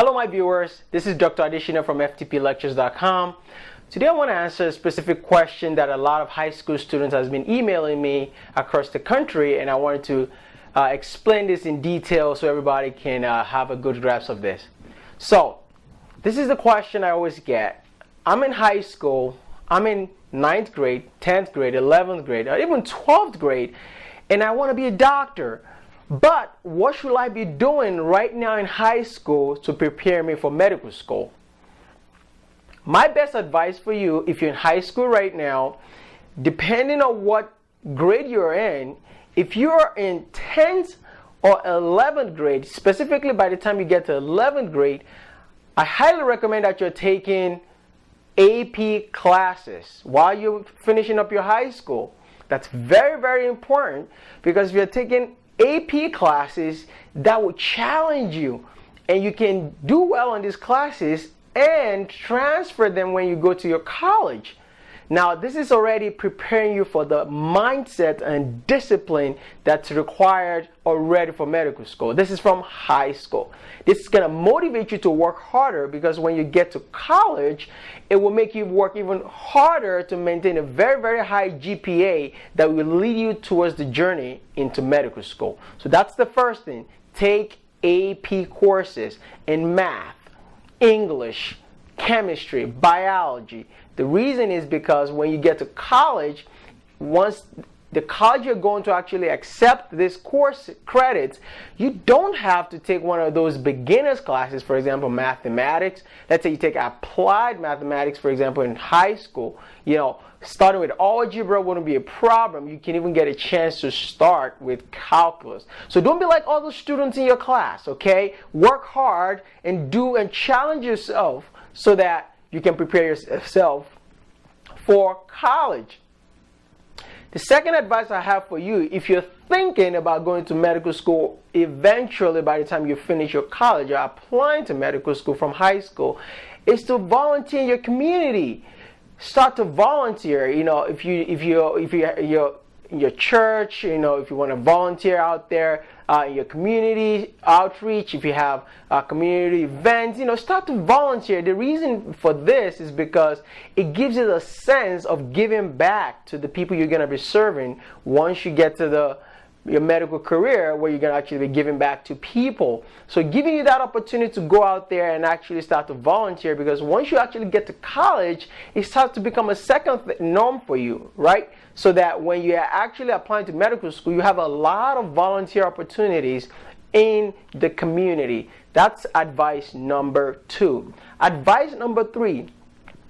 Hello my viewers, this is Dr. Adeshina from ftplectures.com. Today I want to answer a specific question that a lot of high school students has been emailing me across the country, and I wanted to explain this in detail so everybody can have a good grasp of this. So, this is the question I always get. I'm in high school, I'm in 9th grade, 10th grade, 11th grade, or even 12th grade, and I want to be a doctor. But what should I be doing right now in high school to prepare me for medical school? My best advice for you, if you're in high school right now, depending on what grade you're in, if you're in 10th or 11th grade, specifically by the time you get to 11th grade, I highly recommend that you're taking AP classes while you're finishing up your high school. That's very, very important, because if you're taking AP classes, that will challenge you, and you can do well on these classes and transfer them when you go to your college. Now, this is already preparing you for the mindset and discipline that's required already for medical school. This is from high school. This is going to motivate you to work harder, because when you get to college, it will make you work even harder to maintain a very, very high GPA that will lead you towards the journey into medical school. So that's the first thing. Take AP courses in math, English, chemistry, biology. The reason is because when you get to college, once the college you're going to actually accept this course credits, you don't have to take one of those beginners classes, for example, mathematics. Let's say you take applied mathematics, for example, in high school. Starting with algebra wouldn't be a problem. You can even get a chance to start with calculus. So don't be like all the students in your class, okay? Work hard and challenge yourself so that you can prepare yourself for college. The second advice I have for you, if you're thinking about going to medical school eventually by the time you finish your college, or applying to medical school from high school, is to volunteer in your community. Start to volunteer. If you're in your church, if you want to volunteer out there in your community outreach, if you have community events, start to volunteer. The reason for this is because it gives you a sense of giving back to the people you're going to be serving once you get to your medical career, where you're going to actually be giving back to people. So giving you that opportunity to go out there and actually start to volunteer, because once you actually get to college, it starts to become a second norm for you, right? So that when you're actually applying to medical school, you have a lot of volunteer opportunities in the community. That's advice number 2. Advice number 3,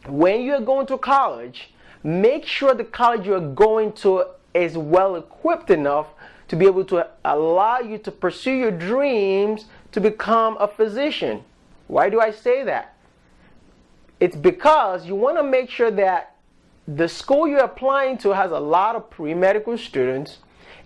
when you're going to college, make sure the college you're going to is well equipped enough to be able to allow you to pursue your dreams to become a physician. Why do I say that? It's because you want to make sure that the school you're applying to has a lot of pre-medical students,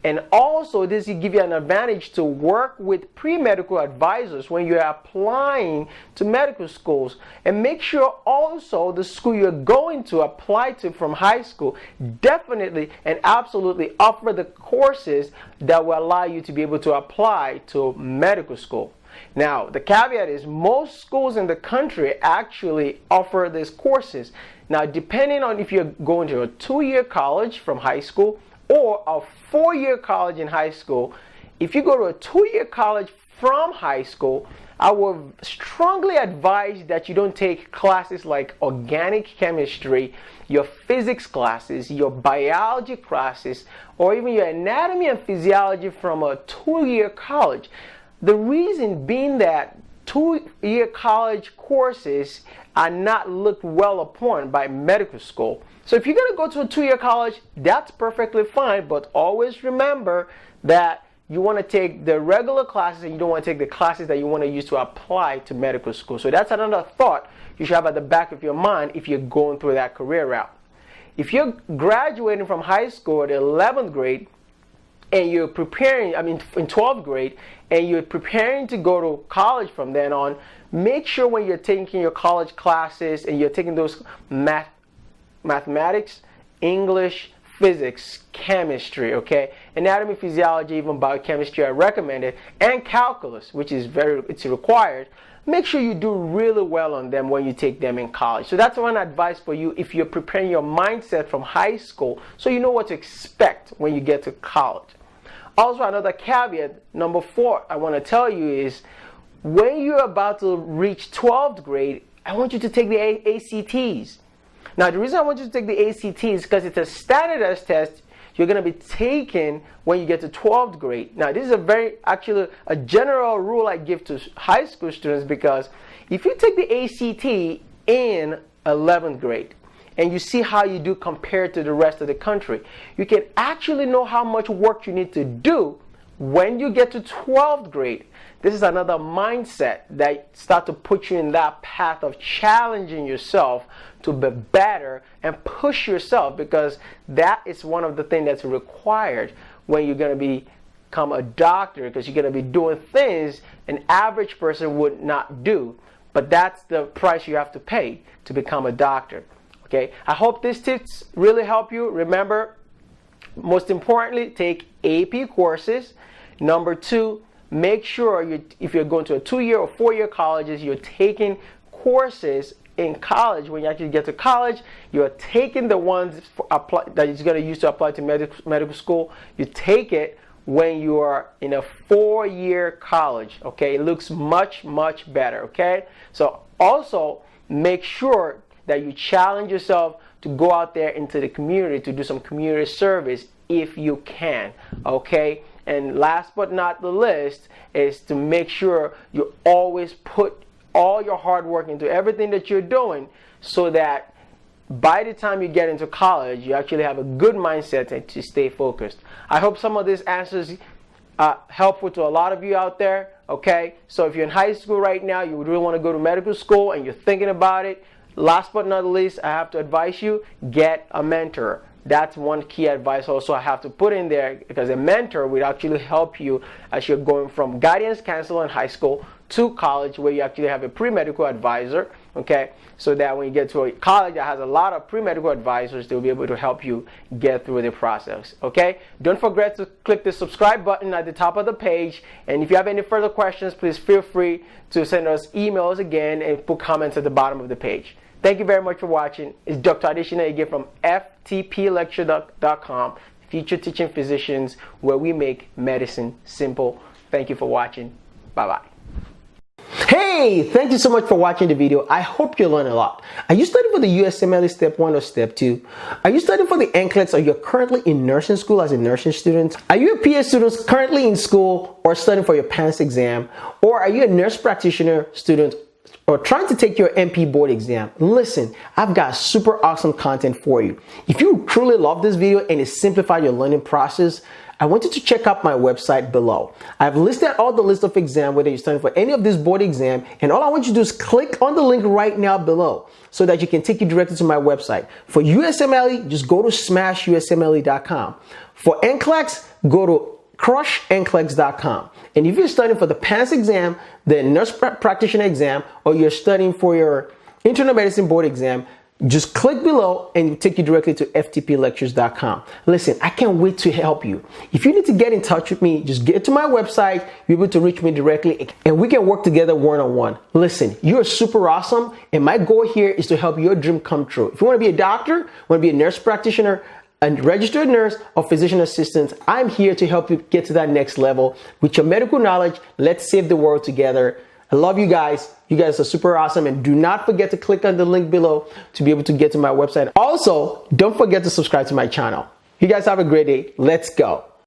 and also this will give you an advantage to work with pre-medical advisors when you're applying to medical schools. And make sure also the school you're going to apply to from high school definitely and absolutely offer the courses that will allow you to be able to apply to medical school. Now, the caveat is most schools in the country actually offer these courses. Now, depending on if you're going to a 2-year college from high school or a 4-year college in high school, if you go to a 2-year college from high school, I would strongly advise that you don't take classes like organic chemistry, your physics classes, your biology classes, or even your anatomy and physiology from a 2-year college. The reason being that 2-year college courses are not looked well upon by medical school. So if you're going to go to a 2-year college, that's perfectly fine, but always remember that you want to take the regular classes and you don't want to take the classes that you want to use to apply to medical school. So that's another thought you should have at the back of your mind if you're going through that career route. If you're graduating from high school at 11th grade, and you're preparing, in 12th grade, and you're preparing to go to college from then on, make sure when you're taking your college classes and you're taking those mathematics, English, physics, chemistry, okay? Anatomy, physiology, even biochemistry I recommend it, and calculus, which is it's required. make sure you do really well on them when you take them in college. So that's one advice for you if you're preparing your mindset from high school so you know what to expect when you get to college. Also, another caveat, number 4, I want to tell you is when you're about to reach 12th grade, I want you to take the ACTs. Now, the reason I want you to take the ACTs is because it's a standardized test you're going to be taking when you get to 12th grade. Now, this is actually a general rule I give to high school students, because if you take the ACT in 11th grade and you see how you do compared to the rest of the country, you can actually know how much work you need to do when you get to 12th grade. This is another mindset that starts to put you in that path of challenging yourself to be better and push yourself, because that is one of the things that's required when you're going to become a doctor, because you're going to be doing things an average person would not do. But that's the price you have to pay to become a doctor. Okay, I hope these tips really help you. Remember, most importantly, take AP courses. Number 2, make sure if you're going to a 2-year or 4-year colleges, you're taking courses in college. When you actually get to college, you're taking the ones that you're going to use to apply to medical school. You take it when you are in a 4-year college. Okay, it looks much, much better. Okay, so also make sure that you challenge yourself to go out there into the community to do some community service if you can. Okay. And last but not the least is to make sure you always put all your hard work into everything that you're doing, so that by the time you get into college, you actually have a good mindset and to stay focused. I hope some of these answers are helpful to a lot of you out there. Okay, so if you're in high school right now, you really want to go to medical school and you're thinking about it, last but not least, I have to advise you, get a mentor. That's one key advice also I have to put in there, because a mentor will actually help you as you're going from guidance counselor in high school to college, where you actually have a pre-medical advisor. Okay, so that when you get to a college that has a lot of pre-medical advisors, they'll be able to help you get through the process. Okay, don't forget to click the subscribe button at the top of the page, and if you have any further questions, please feel free to send us emails again and put comments at the bottom of the page. Thank you very much for watching. It's Dr. Adeshina again from ftplecture.com, Future Teaching Physicians, where we make medicine simple. Thank you for watching. Bye-bye. Hey, thank you so much for watching the video. I hope you learned a lot. Are you studying for the USMLE Step 1 or Step 2? Are you studying for the NCLEX, or you're currently in nursing school as a nursing student? Are you a PA student currently in school or studying for your PANCE exam? Or are you a nurse practitioner student or trying to take your NP board exam? Listen, I've got super awesome content for you. If you truly love this video and it simplified your learning process, I want you to check out my website below. I've listed all the list of exams, whether you're studying for any of this board exam, and all I want you to do is click on the link right now below so that you can take you directly to my website. For USMLE, just go to smashusmle.com. For NCLEX, go to crushnclex.com. And if you're studying for the PANCE exam, the nurse practitioner exam, or you're studying for your internal medicine board exam, just click below and it'll take you directly to ftplectures.com. Listen, I can't wait to help you. If you need to get in touch with me, just get to my website, you'll be able to reach me directly, and we can work together one-on-one. Listen, you're super awesome, and my goal here is to help your dream come true. If you want to be a doctor, want to be a nurse practitioner, a registered nurse, or physician assistant, I'm here to help you get to that next level. With your medical knowledge, let's save the world together. I love you guys. You guys are super awesome, and do not forget to click on the link below to be able to get to my website. Also, don't forget to subscribe to my channel. You guys have a great day. Let's go.